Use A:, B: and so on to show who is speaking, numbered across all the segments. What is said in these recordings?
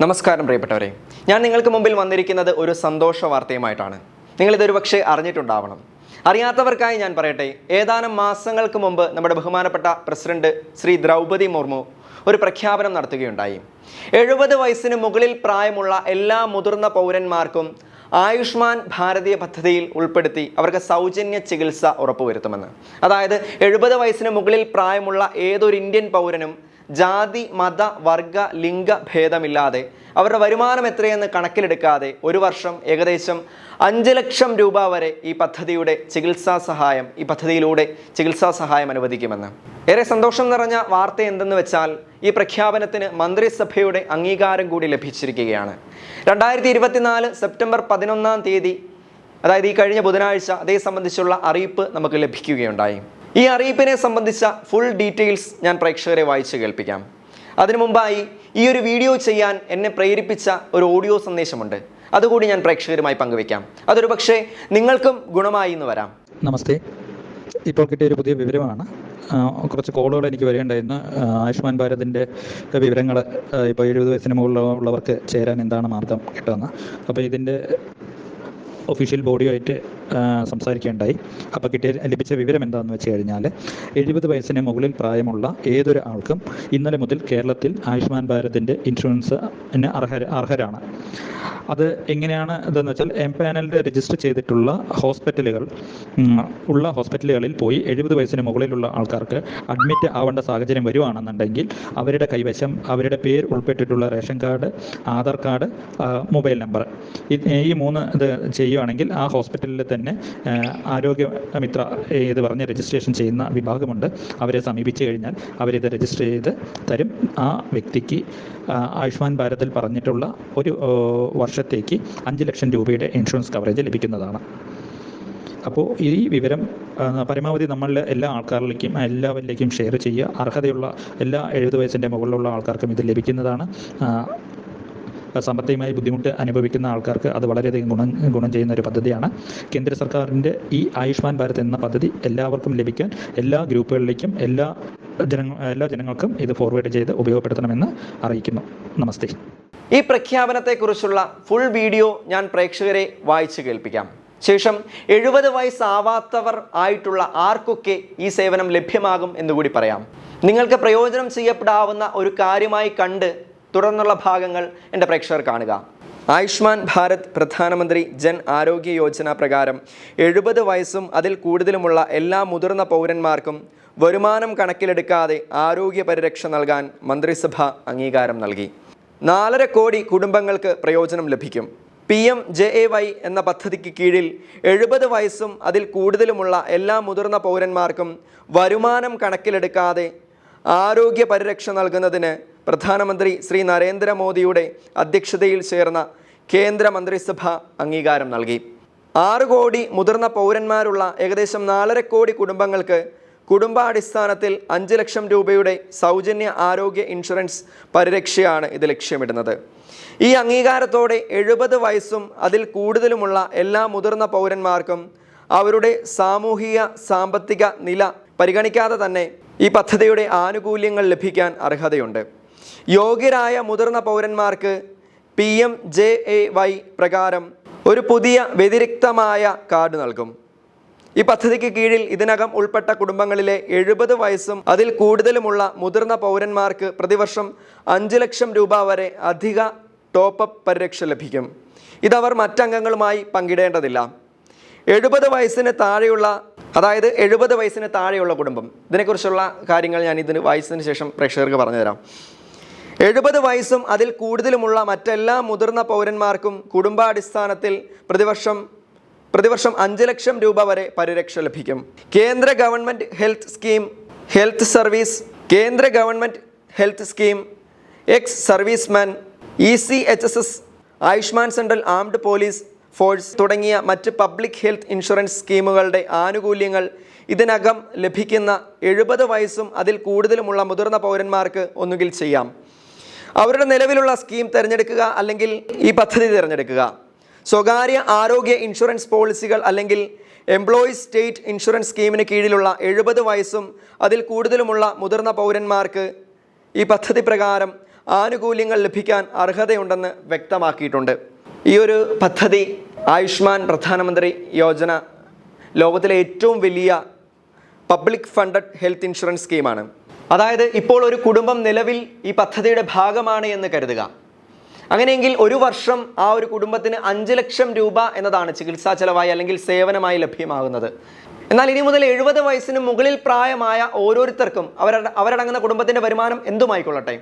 A: നമസ്കാരം പ്രിയപ്പെട്ടവരെ, ഞാൻ നിങ്ങൾക്ക് മുമ്പിൽ വന്നിരിക്കുന്നത് ഒരു സന്തോഷ വാർത്തയുമായിട്ടാണ്. നിങ്ങളിതൊരു പക്ഷേ അറിഞ്ഞിട്ടുണ്ടാവണം. അറിയാത്തവർക്കായി ഞാൻ പറയട്ടെ, ഏതാനും മാസങ്ങൾക്ക് മുമ്പ് നമ്മുടെ ബഹുമാനപ്പെട്ട പ്രസിഡന്റ് ശ്രീ ദ്രൗപദി മുർമു ഒരു പ്രഖ്യാപനം നടത്തുകയുണ്ടായി. 70 വയസ്സിന് മുകളിൽ പ്രായമുള്ള എല്ലാ മുതിർന്ന പൗരന്മാർക്കും ആയുഷ്മാൻ ഭാരതീയ പദ്ധതിയിൽ ഉൾപ്പെടുത്തി അവർക്ക് സൗജന്യ ചികിത്സ ഉറപ്പുവരുത്തുമെന്ന്. അതായത് 70 വയസ്സിന് മുകളിൽ പ്രായമുള്ള ഏതൊരു ഇന്ത്യൻ പൗരനും ജാതി, മത, വർഗ, ലിംഗ ഭേദമില്ലാതെ അവരുടെ വരുമാനം എത്രയെന്ന് കണക്കിലെടുക്കാതെ ഒരു വർഷം ഏകദേശം 5 ലക്ഷം രൂപ വരെ ഈ പദ്ധതിയിലൂടെ ചികിത്സാ സഹായം അനുവദിക്കുമെന്ന്. ഏറെ സന്തോഷം നിറഞ്ഞ വാർത്ത എന്തെന്ന് വെച്ചാൽ, ഈ പ്രഖ്യാപനത്തിന് മന്ത്രിസഭയുടെ അംഗീകാരം കൂടി ലഭിച്ചിരിക്കുകയാണ്. 2024 സെപ്റ്റംബർ 11-ാം തീയതി, അതായത് ഈ കഴിഞ്ഞ ബുധനാഴ്ച, അതേ സംബന്ധിച്ചുള്ള അറിയിപ്പ് നമുക്ക് ലഭിക്കുകയുണ്ടായി. ഈ അറിയിപ്പിനെ സംബന്ധിച്ച ഫുൾ ഡീറ്റെയിൽസ് ഞാൻ പ്രേക്ഷകരെ വായിച്ച് കേൾപ്പിക്കാം. അതിനു മുമ്പായി ഈ ഒരു വീഡിയോ ചെയ്യാൻ എന്നെ പ്രേരിപ്പിച്ച ഒരു ഓഡിയോ സന്ദേശമുണ്ട്, അതുകൂടി ഞാൻ പ്രേക്ഷകരുമായി പങ്കുവയ്ക്കാം. അതൊരു പക്ഷേ നിങ്ങൾക്കും ഗുണമായി എന്ന് വരാം.
B: നമസ്തേ. ഇപ്പോൾ കിട്ടിയൊരു പുതിയ വിവരമാണ്. കുറച്ച് കോളുകൾ എനിക്ക് വരേണ്ടായിരുന്നു. ആയുഷ്മാൻ ഭാരതിൻ്റെ വിവരങ്ങൾ ഇപ്പോൾ 70 വയസ്സിന് മുകളിലുള്ളവർക്ക് ചേരാൻ എന്താണ് മാർഗം കിട്ടുമെന്ന്. അപ്പോൾ ഇതിൻ്റെ ഒഫീഷ്യൽ ബോഡിയുമായിട്ട് സംസാരിക്കുകയുണ്ടായി. അപ്പോൾ ലഭിച്ച വിവരം എന്താണെന്ന് വെച്ച് കഴിഞ്ഞാൽ, 70 വയസ്സിന് മുകളിൽ പ്രായമുള്ള ഏതൊരു ആൾക്കും ഇന്നലെ മുതൽ കേരളത്തിൽ ആയുഷ്മാൻ ഭാരതിൻ്റെ ഇൻഷുറൻസിന് അർഹരാണ്. അത് എങ്ങനെയാണ് ഇതെന്ന് വെച്ചാൽ, എംപാനലിൽ രജിസ്റ്റർ ചെയ്തിട്ടുള്ള ഹോസ്പിറ്റലുകളിൽ പോയി 70 വയസ്സിന് മുകളിലുള്ള ആൾക്കാർക്ക് അഡ്മിറ്റ് ആവേണ്ട സാഹചര്യം വരുവാണെന്നുണ്ടെങ്കിൽ അവരുടെ കൈവശം അവരുടെ പേര് ഉൾപ്പെട്ടിട്ടുള്ള ration card, Aadhaar card, mobile number, ഈ 3 ഇത് ചെയ്യുകയാണെങ്കിൽ ആ ഹോസ്പിറ്റലിൽ തന്നെ ആരോഗ്യമിത്ര ഇത് പറഞ്ഞ് രജിസ്ട്രേഷൻ ചെയ്യുന്ന വിഭാഗമുണ്ട്. അവരെ സമീപിച്ചു കഴിഞ്ഞാൽ അവരിത് രജിസ്റ്റർ ചെയ്ത് തരും. ആ വ്യക്തിക്ക് ആയുഷ്മാൻ ഭാരതിൽ പറഞ്ഞിട്ടുള്ള ഒരു വർഷത്തേക്ക് 5 ലക്ഷം രൂപയുടെ ഇൻഷുറൻസ് കവറേജ് ലഭിക്കുന്നതാണ്. അപ്പോൾ ഈ വിവരം പരമാവധി നമ്മളുടെ എല്ലാവരിലേക്കും ഷെയർ ചെയ്യുക. അർഹതയുള്ള എല്ലാ 70 വയസ്സിൻ്റെ മുകളിലുള്ള ആൾക്കാർക്കും ഇത് ലഭിക്കുന്നതാണ്. സാമ്പത്തികമായി ബുദ്ധിമുട്ട് അനുഭവിക്കുന്ന ആൾക്കാർക്ക് അത് വളരെയധികം ഗുണം ചെയ്യുന്ന ഒരു പദ്ധതിയാണ്. കേന്ദ്ര സർക്കാരിൻ്റെ ഈ ആയുഷ്മാൻ ഭാരത് എന്ന പദ്ധതി എല്ലാവർക്കും ലഭിക്കാൻ എല്ലാ ഗ്രൂപ്പുകളിലേക്കും എല്ലാ ജനങ്ങൾക്കും ഇത് ഫോർവേഡ് ചെയ്ത് ഉപയോഗപ്പെടുത്തണമെന്ന് അറിയിക്കുന്നു. നമസ്തേ.
A: ഈ പ്രഖ്യാപനത്തെക്കുറിച്ചുള്ള ഫുൾ വീഡിയോ ഞാൻ പ്രേക്ഷകരെ വായിച്ചു കേൾപ്പിക്കാം. ശേഷം 70 വയസ്സാവാത്തവർ ആയിട്ടുള്ള ആർക്കൊക്കെ ഈ സേവനം ലഭ്യമാകും എന്നുകൂടി പറയാം. നിങ്ങൾക്ക് പ്രയോജനം ചെയ്യപ്പെടാവുന്ന ഒരു കാര്യമായി കണ്ട് തുടർന്നുള്ള ഭാഗങ്ങൾ എൻ്റെ പ്രേക്ഷകർ കാണുക. ആയുഷ്മാൻ ഭാരത് പ്രധാനമന്ത്രി ജൻ ആരോഗ്യ യോജന പ്രകാരം 70 വയസ്സും അതിൽ കൂടുതലുമുള്ള എല്ലാ മുതിർന്ന പൗരന്മാർക്കും വരുമാനം കണക്കിലെടുക്കാതെ ആരോഗ്യ പരിരക്ഷ നൽകാൻ മന്ത്രിസഭ അംഗീകാരം നൽകി. 4.5 കോടി കുടുംബങ്ങൾക്ക് പ്രയോജനം ലഭിക്കും. PMJAY എന്ന പദ്ധതിക്ക് കീഴിൽ 70 വയസ്സും അതിൽ കൂടുതലുമുള്ള എല്ലാ മുതിർന്ന പൗരന്മാർക്കും വരുമാനം കണക്കിലെടുക്കാതെ ആരോഗ്യ പരിരക്ഷ നൽകുന്നതിന് പ്രധാനമന്ത്രി ശ്രീ നരേന്ദ്രമോദിയുടെ അധ്യക്ഷതയിൽ ചേർന്ന കേന്ദ്ര മന്ത്രിസഭ അംഗീകാരം നൽകി. 6 കോടി മുതിർന്ന പൗരന്മാരുള്ള ഏകദേശം 4.5 കോടി കുടുംബങ്ങൾക്ക് കുടുംബാടിസ്ഥാനത്തിൽ 5 ലക്ഷം രൂപയുടെ സൗജന്യ ആരോഗ്യ ഇൻഷുറൻസ് പരിരക്ഷയാണ് ഇത് ലക്ഷ്യമിടുന്നത്. ഈ അംഗീകാരത്തോടെ 70 വയസ്സും അതിൽ കൂടുതലുമുള്ള എല്ലാ മുതിർന്ന പൗരന്മാർക്കും അവരുടെ സാമൂഹിക സാമ്പത്തിക നില പരിഗണിക്കാതെ തന്നെ ഈ പദ്ധതിയുടെ ആനുകൂല്യങ്ങൾ ലഭിക്കാൻ അർഹതയുണ്ട്. യോഗ്യരായ മുതിർന്ന പൗരന്മാർക്ക് PMJAY പ്രകാരം ഒരു പുതിയ വ്യതിരിക്തമായ കാർഡ് നൽകും. ഈ പദ്ധതിക്ക് കീഴിൽ ഇതിനകം ഉൾപ്പെട്ട കുടുംബങ്ങളിലെ 70 വയസ്സും അതിൽ കൂടുതലുമുള്ള മുതിർന്ന പൗരന്മാർക്ക് പ്രതിവർഷം 5 ലക്ഷം രൂപ വരെ അധിക ടോപ്പപ്പ് പരിരക്ഷ ലഭിക്കും. ഇതവർ മറ്റംഗങ്ങളുമായി പങ്കിടേണ്ടതില്ല. 70 വയസ്സിന് താഴെയുള്ള കുടുംബം, ഇതിനെക്കുറിച്ചുള്ള കാര്യങ്ങൾ ഞാൻ ഇതിന് വായിച്ചതിന് ശേഷം പ്രേക്ഷകർക്ക് പറഞ്ഞുതരാം. 70 വയസ്സും അതിൽ കൂടുതലുമുള്ള മറ്റെല്ലാ മുതിർന്ന പൗരന്മാർക്കും കുടുംബാടിസ്ഥാനത്തിൽ പ്രതിവർഷം 5 ലക്ഷം രൂപ വരെ പരിരക്ഷ ലഭിക്കും. കേന്ദ്ര government health scheme, ex serviceman, ECHSS, Ayushman central armed police force തുടങ്ങിയ മറ്റ് പബ്ലിക് ഹെൽത്ത് ഇൻഷുറൻസ് സ്കീമുകളുടെ ആനുകൂല്യങ്ങൾ ഇതിനകം ലഭിക്കുന്ന 70 വയസ്സും അതിൽ കൂടുതലുമുള്ള മുതിർന്ന പൗരന്മാർക്ക് ഒന്നുകിൽ ചെയ്യാം. അവരുടെ നിലവിലുള്ള സ്കീം തിരഞ്ഞെടുക്കുക, അല്ലെങ്കിൽ ഈ പദ്ധതി തിരഞ്ഞെടുക്കുക. സ്വകാര്യ ആരോഗ്യ ഇൻഷുറൻസ് പോളിസികൾ അല്ലെങ്കിൽ എംപ്ലോയീസ് സ്റ്റേറ്റ് ഇൻഷുറൻസ് സ്കീമിന് കീഴിലുള്ള 70 വയസ്സും അതിൽ കൂടുതലുമുള്ള മുതിർന്ന പൗരന്മാർക്ക് ഈ പദ്ധതി പ്രകാരം ആനുകൂല്യങ്ങൾ ലഭിക്കാൻ അർഹതയുണ്ടെന്ന് വ്യക്തമാക്കിയിട്ടുണ്ട്. ഈ ഒരു പദ്ധതി ആയുഷ്മാൻ പ്രധാനമന്ത്രി യോജന ലോകത്തിലെ ഏറ്റവും വലിയ പബ്ലിക് ഫണ്ടഡ് ഹെൽത്ത് ഇൻഷുറൻസ് സ്കീമാണ്. അതായത് ഇപ്പോൾ ഒരു കുടുംബം നിലവിൽ ഈ പദ്ധതിയുടെ ഭാഗമാണ് എന്ന് കരുതുക. അങ്ങനെയെങ്കിൽ ഒരു വർഷം ആ ഒരു കുടുംബത്തിന് 5 ലക്ഷം രൂപ എന്നതാണ് ചികിത്സാ ചെലവായി അല്ലെങ്കിൽ സേവനമായി ലഭ്യമാകുന്നത്. എന്നാൽ ഇനി മുതൽ 70 വയസ്സിന് മുകളിൽ പ്രായമായ ഓരോരുത്തർക്കും അവരടങ്ങുന്ന കുടുംബത്തിൻ്റെ വരുമാനം എന്തുമായിക്കൊള്ളട്ടെ,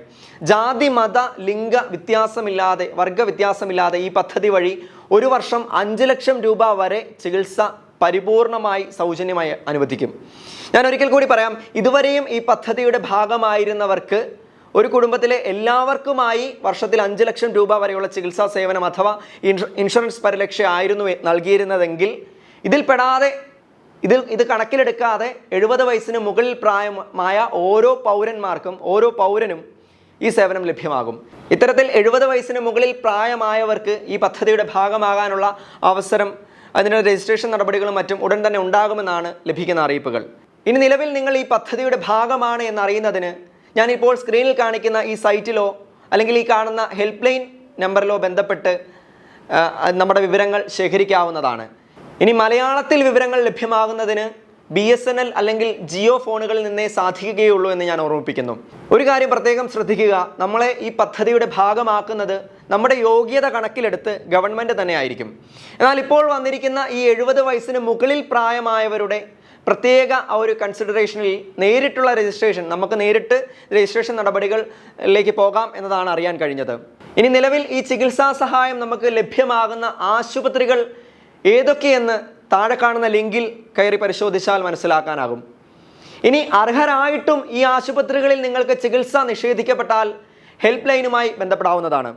A: ജാതി മത ലിംഗ വ്യത്യാസമില്ലാതെ വർഗ വ്യത്യാസമില്ലാതെ ഈ പദ്ധതി വഴി ഒരു വർഷം 5 ലക്ഷം രൂപ വരെ ചികിത്സ പരിപൂർണമായി സൗജന്യമായി അനുവദിക്കും. ഞാൻ ഒരിക്കൽ കൂടി പറയാം, ഇതുവരെയും ഈ പദ്ധതിയുടെ ഭാഗമായിരുന്നവർക്ക് ഒരു കുടുംബത്തിലെ എല്ലാവർക്കുമായി വർഷത്തിൽ 5 ലക്ഷം രൂപ വരെയുള്ള ചികിത്സാ സേവനം അഥവാ ഇൻഷുറൻസ് പരിരക്ഷ ആയിരുന്നു നൽകിയിരുന്നതെങ്കിൽ ഇത് കണക്കിലെടുക്കാതെ 70 വയസ്സിന് മുകളിൽ പ്രായമായ ഓരോ പൗരനും ഈ സേവനം ലഭ്യമാകും. ഇത്തരത്തിൽ 70 വയസ്സിന് മുകളിൽ പ്രായമായവർക്ക് ഈ പദ്ധതിയുടെ ഭാഗമാകാനുള്ള അവസരം, അതിൻ്റെ രജിസ്ട്രേഷൻ നടപടികളും മറ്റും ഉടൻ തന്നെ ഉണ്ടാകുമെന്നാണ് ലഭിക്കുന്ന അറിയിപ്പുകൾ. ഇനി നിലവിൽ നിങ്ങൾ ഈ പദ്ധതിയുടെ ഭാഗമാണ് എന്നറിയുന്നതിന് ഞാനിപ്പോൾ സ്ക്രീനിൽ കാണിക്കുന്ന ഈ സൈറ്റിലോ അല്ലെങ്കിൽ ഈ കാണുന്ന ഹെൽപ്പ് ലൈൻ നമ്പറിലോ ബന്ധപ്പെട്ട് നമ്മുടെ വിവരങ്ങൾ ശേഖരിക്കാവുന്നതാണ്. ഇനി മലയാളത്തിൽ വിവരങ്ങൾ ലഭ്യമാകുന്നതിന് BSNL അല്ലെങ്കിൽ ജിയോ ഫോണുകളിൽ നിന്നേ സാധിക്കുകയുള്ളൂ എന്ന് ഞാൻ ഓർമ്മിപ്പിക്കുന്നു. ഒരു കാര്യം പ്രത്യേകം ശ്രദ്ധിക്കുക, നമ്മളെ ഈ പദ്ധതിയുടെ ഭാഗമാക്കുന്നത് നമ്മുടെ യോഗ്യത കണക്കിലെടുത്ത് ഗവൺമെൻറ് തന്നെ ആയിരിക്കും. എന്നാൽ ഇപ്പോൾ വന്നിരിക്കുന്ന ഈ 70 വയസ്സിന് മുകളിൽ പ്രായമായവരുടെ പ്രത്യേക ഒരു കൺസിഡറേഷനിൽ നേരിട്ടുള്ള രജിസ്ട്രേഷൻ, നമുക്ക് നേരിട്ട് രജിസ്ട്രേഷൻ നടപടികളിലേക്ക് പോകാം എന്നതാണ് അറിയാൻ കഴിഞ്ഞത്. ഇനി നിലവിൽ ഈ ചികിത്സാ സഹായം നമുക്ക് ലഭ്യമാകുന്ന ആശുപത്രികൾ ഏതൊക്കെയെന്ന് താഴെ കാണുന്ന ലിങ്കിൽ കയറി പരിശോധിച്ചാൽ മനസ്സിലാക്കാനാകും. ഇനി അർഹരായിട്ടും ഈ ആശുപത്രികളിൽ നിങ്ങൾക്ക് ചികിത്സ നിഷേധിക്കപ്പെട്ടാൽ ഹെൽപ്പ് ലൈനുമായി ബന്ധപ്പെടാവുന്നതാണ്.